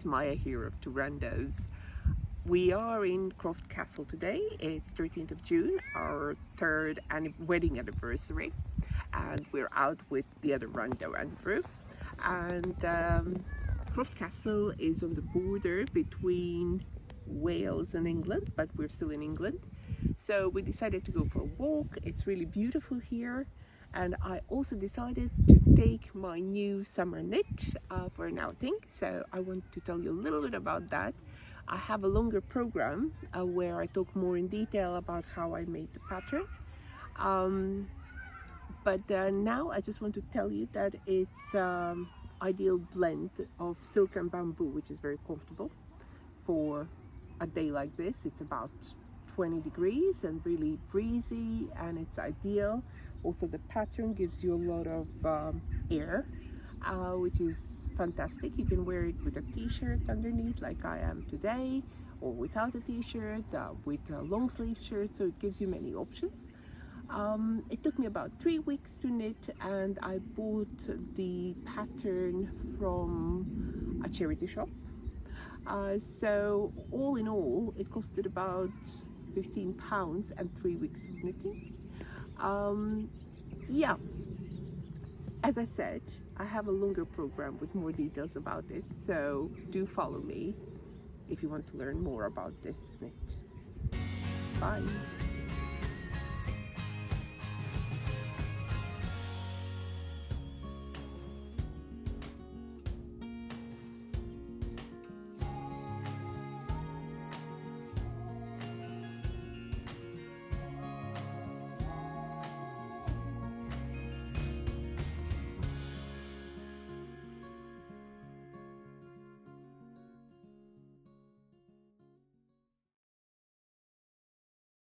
it's Maja here of Randos. We are in Croft Castle today. It's 13th of June, our third wedding anniversary, and we're out with the other Rando Andrew. And Croft Castle is on the border between Wales and England, but we're still in England. So we decided to go for a walk. It's really beautiful here. And I also decided to take my new summer knit for an outing. So I want to tell you a little bit about that. I have a longer program where I talk more in detail about how I made the pattern. But now I just want to tell you that it's ideal blend of silk and bamboo, which is very comfortable for a day like this. It's about 20 degrees and really breezy, and it's ideal. Also, the pattern gives you a lot of air, which is fantastic. You can wear it with a t-shirt underneath like I am today, or without a t-shirt, with a long sleeve shirt, so it gives you many options. It took me about 3 weeks to knit, and I bought the pattern from a charity shop. So all in all, it costed about £15 and 3 weeks of knitting. Yeah, as I said, I have a longer program with more details about it, so do follow me if you want to learn more about this knit. Bye.